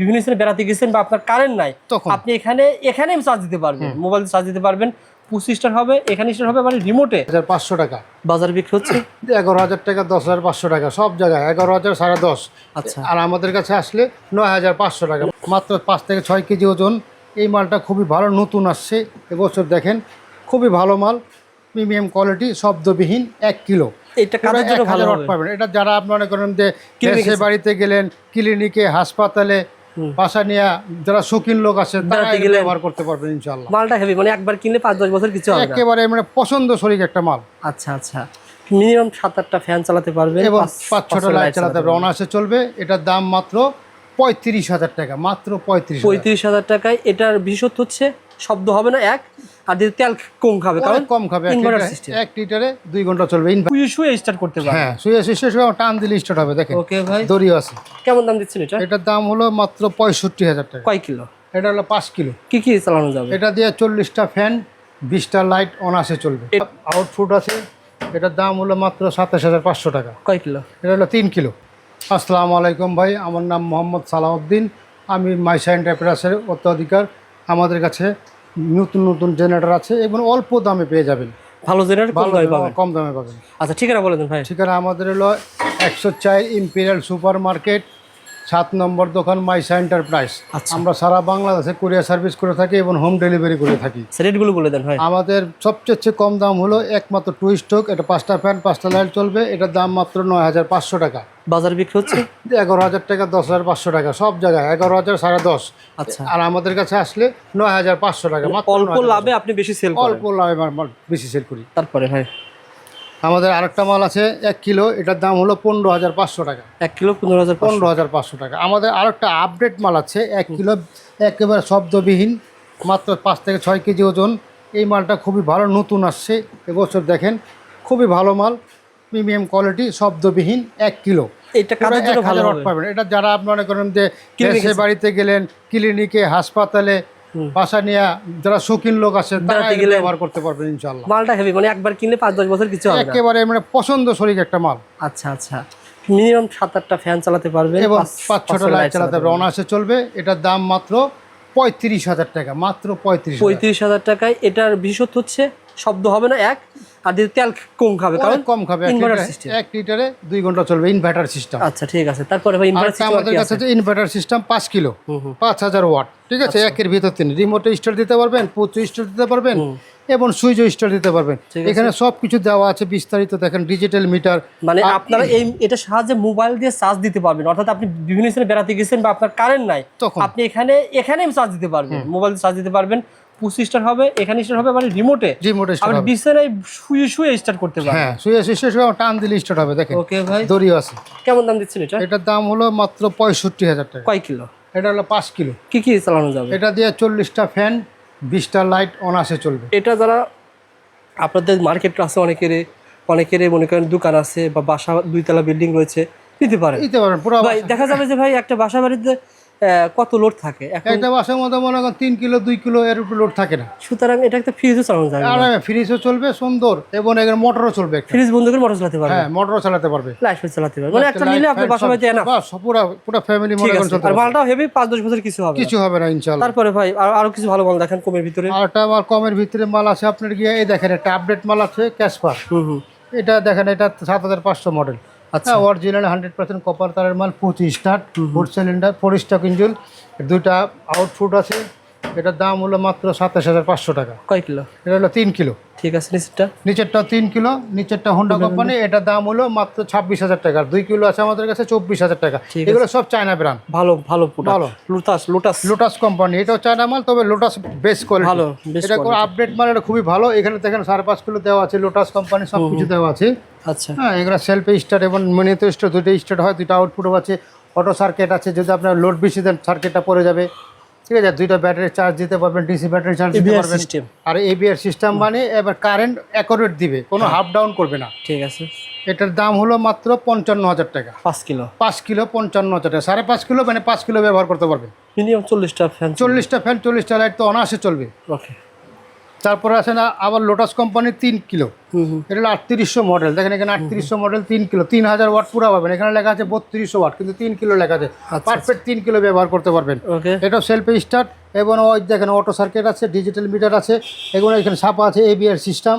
বিভিন্ন স্থানে বেড়াতে গেছেন বা আপনার কারেন্ট নাই, আপনি এখানেই চার্জ দিতে পারবেন, মোবাইল চার্জ দিতে পারবেন। 25 স্টার হবে, এখানে স্টার হবে, মানে রিমোটে 1500 টাকা বাজার বিক্রি হচ্ছে 11,000 টাকা, 10,500 টাকা, সব জায়গায় 11,000, 10,500। আচ্ছা, আর আমাদের কাছে আসলে 9,500 টাকা, মাত্র 5 থেকে 6 কেজি ওজন। এই মালটা খুবই ভালো, নতুন আসছে এবছর, দেখেন খুবই ভালো মাল, প্রিমিয়াম কোয়ালিটি, শব্দবিহীন, 1 কিলো। এটা কাদের জন্য ভালো হবে? পাবেন এটা যারা আপনি মনে করেন যে দেশে বাড়িতে গেলেন, ক্লিনিকে, হাসপাতালে, বাসা নিয়ে যারা শৌখিন লোক আছে তারা ব্যবহার করতে পারবেন ইনশাআল্লাহ। মালটা হেভি, মানে একবার কিনলে 5-10 বছর কিছু হবে না, একেবারে মানে পছন্দসই একটা মাল। আচ্ছা আচ্ছা, মিনিমাম 7-8টা ফ্যান চালাতে পারবেন এবং 5-6টা লাইট চালাতে পারবেন, অনায়াসে চলবে। এটার দাম মাত্র 35,000 টাকা, মাত্র 35,000 টাকায়। এটার বিশেষত্ব হচ্ছে শব্দ হবে না, আর যদি তেল কম খাবে, কারণ কম খাবে। 1 লিটারে 2 ঘন্টা চলবে। শুয়ে স্টার্ট করতে পারবেন। হ্যাঁ, শুয়ে টান দিলে স্টার্ট হবে। দেখেন ওকে ভাই, দড়িও আছে। কেমন দাম দিচ্ছেন এটা? এটার দাম হলো মাত্র 65,000 টাকা। কয় কিলো? এটা হলো 5 কিলো। কি কি চালানো যাবে? এটা দিয়ে 40টা ফ্যান, 20টা লাইট অনায়াসে চলবে। আউটপুট আছে। এটার দাম হলো মাত্র 27,500 টাকা। কয় কিলো? এটা হলো 3 কিলো। আসসালামু আলাইকুম ভাই, আমার নাম মোহাম্মদ সালাউদ্দিন, আমি মাইশা এন্টারপ্রাইজের উত্তরাধিকার। আমাদের কাছে নতুন নতুন জেনারেটর আছে এবং অল্প দামে পেয়ে যাবেন। ভালো জেনারেটর কম দামে পাবেন। আচ্ছা, ঠিকানা বলে দেন ভাই। ঠিকানা আমাদের হলো 104 ইম্পেরিয়াল সুপার মার্কেট, 7 নম্বর দোকান, মাইশা এন্টারপ্রাইজ। আমরা সারা বাংলাদেশে কুরিয়ার সার্ভিস করে থাকি এবং হোম ডেলিভারি করে থাকি। রেটগুলো বলে দেন ভাই। আমাদের সবচেয়ে কম দাম হলো একমাত্র 2 স্টক, এটা 5টা ফ্যান, 5টা লাইট চলবে। এটার দাম মাত্র 9,500 টাকা। বাজার বিক্রি হচ্ছে 11,000 টাকা, 10,500 টাকা, সব জায়গায় 11,000, 10,500। আচ্ছা, আর আমাদের কাছে আসলে 9,500 টাকা। অল্প লাভে আপনি বেশি সেল করেন? অল্প লাভে বেশি সেল করি। তারপরে ভাই আমাদের আরেকটা মাল আছে 1 কিলো, এটার দাম হলো 15,500 টাকা। 1 কিলো 15,500 টাকা। আমাদের আরেকটা আপডেট মাল আছে 1 কিলো, একেবারে শব্দবিহীন, মাত্র 5 থেকে 6 কেজি ওজন। এই মালটা খুবই ভালো, নতুন আসছে এবছর, দেখেন খুবই ভালো মাল, প্রিমিয়াম কোয়ালিটি, শব্দবিহীন, 1 কিলো। এটা কাদের জন্য ভালো হবে? পাবেন এটা যারা আপনি মনে করেন যে দেশে বাড়িতে গেলেন, ক্লিনিকে, হাসপাতালে, বাসা নিয়ে যারা শৌখিন লোক আছে তারা ব্যবহার করতে পারবেন ইনশাআল্লাহ। মালটা হেভি, মানে একবার কিনলে 5-10 বছর কিছু হবে না, একেবারে মানে পছন্দসই একটা মাল। আচ্ছা আচ্ছা, মিনিমাম 7-8টা ফ্যান চালাতে পারবেন এবং 5-6টা লাইট চালাতে পারবেন, অনায়াসে চলবে। এটার দাম মাত্র 35,000 টাকা, মাত্র 35,000 টাকায়। এটার বিশেষত্ব হচ্ছে শব্দ হবে না, আর যদি তেল কম খাবে, কারণ কম খাবে। 1 লিটারে 2 ঘন্টা চলবে, ইনভার্টার সিস্টেম। আচ্ছা, ঠিক আছে। তারপরে ভাই আমাদের কাছে আছে ইনভার্টার সিস্টেম 5 কিলো, 5,000 ওয়াট, ঠিক আছে। একের ভিতর 3 রিমোটে স্টার্ট দিতে পারবেন, পুচু স্টার্ট দিতে পারবেন এবং সুইচও স্টার্ট দিতে পারবেন। এখানে সবকিছু দেওয়া আছে বিস্তারিত, দেখেন ডিজিটাল মিটার। মানে আপনারা এটা সাহায্যে মোবাইল দিয়ে চার্জ দিতে পারবেন, অর্থাৎ আপনি বিভিন্ন স্থানে বেড়াতে গেছেন বা আপনার কারেন্ট নাই, আপনি এখানেই চার্জ দিতে পারবেন, মোবাইল চার্জ দিতে পারবেন। 25 স্টার হবে, এখানে স্টার হবে, মানে রিমোটে আপনি বিছানায় শুয়ে স্টার্ট করতে পারবেন। হ্যাঁ, শুয়ে টান দিলে স্টার্ট হবে। দেখেন ওকে ভাই, দড়িও আছে। কেমন দাম দিচ্ছেন এটা? এটার দাম হলো মাত্র 65,000 টাকা। কয় কিলো? এটা হলো 5 কিলো। কি কি চালানো যাবে? এটা দিয়ে 40টা ফ্যান, 20টা লাইট অনায়াসে চলবে। এটা যারা আপনাদের মার্কেট আছে, অনেকের মনে করেন দোকান আছে বা বাসা 2 তলা বিল্ডিং রয়েছে, নিতে পারেন পুরো। ভাই দেখা যাবে যে ভাই একটা বাসা বাড়িতে কত লোড থাকে, একটা বাসার মধ্যে মনে করেন 3 কিলো 2 কিলো এর উপর লোড থাকে না, সুতরাং এটা একটা ফ্রিজও চালানো যাবে। আর ফ্রিজও চলবে সুন্দর, এবং এর মোটরও চলবে। ফ্রিজ বন্ধ করে মোটর চালাতে পারবে। হ্যাঁ, মোটরও চালাতে পারবে, লাইট চালাতে পারবে, মানে একটা নিলে আপনার বাসা বাড়িতে এনা বাস পুরো ফ্যামিলি মনে করেন চলতে আর মালটাও হেভি, 5-10 বছর কিছু হবে না ইনশাআল্লাহ। তারপরে ভাই আরো কিছু ভালো মাল দেখেন কমের ভিতরে। আরটা আমার কমের ভিতরে মাল আছে আপনার গিয়ে, এই দেখেন একটা আপডেট মাল আছে ক্যাসপার। এটা দেখেন, এটা 7,500 মডেল। আচ্ছা, অরিজিনাল 100% কপার তারের মাল, 25 স্টার্ট, 4 সিলিন্ডার, 4 স্টক ইঞ্জিন, 2টা আউটপুট আছে। এটার দাম হলো মাত্র 27,500 টাকা। কয় কিলো? এটা হলো 3 কিলো। ঠিক আছে। নিচেরটা 3 কিলো, নিচেরটা হোন্ডা কোম্পানি। এটার দাম হলো মাত্র 26,000 টাকা। 2 কিলো আছে আমাদের কাছে 24,000 টাকা। এগুলো সব চায়না ব্র্যান্ড, ভালো লোটাস কোম্পানি। এটাও চায়না মাল, তবে লোটাস বেস কোয়ালিটি, এটা কোনো আপডেট মাল, এটা খুবই ভালো। এখানে দেখেন 5.5 কিলো দেওয়া আছে, লোটাস কোম্পানি সব কিছু দেওয়া আছে। আচ্ছা, হ্যাঁ, এগুলো সেলফে স্টার্ট এবং মিনিতে স্টার্ট, 2টা স্টার্ট হয়, 2টা আউটপুটও আছে। অটো সার্কিট আছে, যদি আপনার লোড বেশি দেন সার্কিটটা পড়ে যাবে, ঠিক আছে। 2টা ব্যাটারি চার্জ দিতে পারবেন, ডিসি ব্যাটারি চার্জ দিতে পারবেন। আর এবিআর সিস্টেম মানে এবার কারেন্ট অ্যাকুরেট দিবে, কোনো হাফ ডাউন করবে না, ঠিক আছে। এটার দাম হলো মাত্র 55,000 টাকা। 5 কিলো 55,000 টাকা। 5.5 কিলো মানে 5 কিলো ব্যবহার করতে পারবে। মিনিমাম 40টা ফ্যান, 40টা লাইট তো অনায়াসে চলবে। ওকে, তারপরে আছে না আবার লোটাস কোম্পানির 3 কিলো, এটা হলো 3800 মডেল। দেখেন এখানে 3800 মডেল 3 কিলো, 3000 ওয়াট পুরো পাবেন। এখানে লেখা আছে 3200 ওয়াট, কিন্তু 3 কিলো লেখা আছে। পারফেক্ট 3 কিলো ব্যবহার করতে পারবেন। এটাও সেলফে স্টার্ট এবং ওই দেখেন অটো সার্কিট আছে, ডিজিটাল মিটার আছে, এগুলো এখানে ছাপা আছে এবিআর সিস্টেম।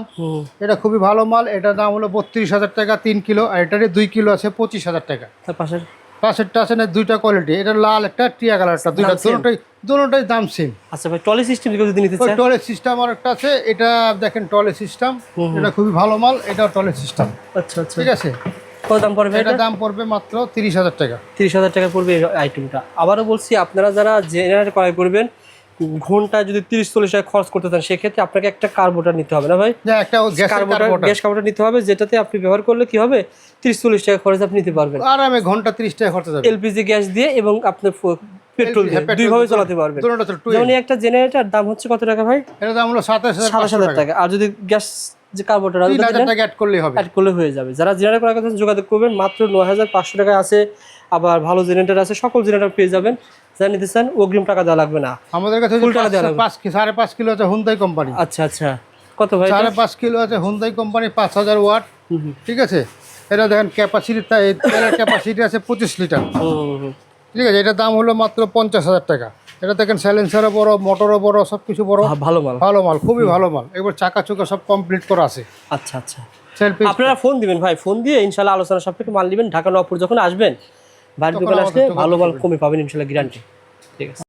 এটা খুবই ভালো মাল। এটার দাম হলো 32,000 টাকা 3 কিলো, আর এটারে 2 কিলো আছে 25,000 টাকা। পাশেরটা আছে না দুইটা কোয়ালিটি, এটা লাল একটা টিয়া কালারটা, দুইটা দুটোটাই দাম সেম। আচ্ছা ভাই, টলি সিস্টেম যদি নিতে চান, টলি সিস্টেম আর একটা আছে, এটা দেখেন টলি সিস্টেম, এটা খুবই ভালো মাল, এটাও টলি সিস্টেম। আচ্ছা আচ্ছা, ঠিক আছে। কত দাম পড়বে? এটা দাম পড়বে মাত্র 30,000 টাকা। 30,000 টাকা পড়বে এই আইটেমটা। আবারও বলছি, আপনারা যারা জেনারেটর ক্রয় করবেন, ঘন্টায় যদি 30-40 টাকা খরচ করতে চান, সেক্ষেত্রে আপনাকে একটা কার্বোরেটর নিতে হবে না ভাই? একটা গ্যাস কার্বোরেটর নিতে হবে, যেটাতে আপনি ব্যবহার করলে কি হবে, 30-40 টাকা খরচ আপনি নিতে পারবেন আরামে। ঘন্টা 30 টাকা খরচ যাবে এলপিজি গ্যাস দিয়ে এবং আপনার পেট্রোল দিয়ে, দুইভাবে চালাতে পারবেন। যেমন একটা জেনারেটর দাম হচ্ছে কত টাকা ভাই? এর দাম হলো 27,000 টাকা। আর যদি গ্যাস যে কার্বোরেটর 3,000 টাকা অ্যাড করলেই হবে, অ্যাড করলে হয়ে যাবে। যারা জেনারেটর করার কথা যোগাযোগ করবেন, মাত্র 9,500 টাকা আছে। আবার ভালো জেনারেটর আছে, সকল জেনারেটর পেয়ে যাবেন। যারা নিতে চান অগ্রিম টাকা দেওয়া লাগবে না, আমাদের কাছে ফুল টাকা দেওয়া লাগবে। 5.5 কিলো আছে হুন্দাই কোম্পানি। আচ্ছা আচ্ছা, কত ভাই? 5.5 কিলো আছে হুন্দাই কোম্পানি, 5000 ওয়াট। ঠিক আছে। এটা দেখেন ক্যাপাসিটি, তেলের ক্যাপাসিটি আছে 25 লিটার। ঠিক আছে। এটার দাম হলো মাত্র 50,000 টাকা। এটা দেখেন সাইলেন্সারও বড়, মোটরও বড়, সব কিছু বড়, ভালো মাল, ভালো মাল, খুবই ভালো মাল। এবার চাকা চুকা সব কমপ্লিট করা আছে। আচ্ছা আচ্ছা, আপনারা ফোন দিবেন ভাই, ফোন দিয়ে ইনশাল্লাহ আলোচনা সাপেক্ষে মাল নেবেন। ঢাকা নবপুর যখন আসবেন, বাইরের দোকানে আসলে ভালো মাল কমে পাবেন ইনশাল্লাহ, গ্যারান্টি। ঠিক আছে।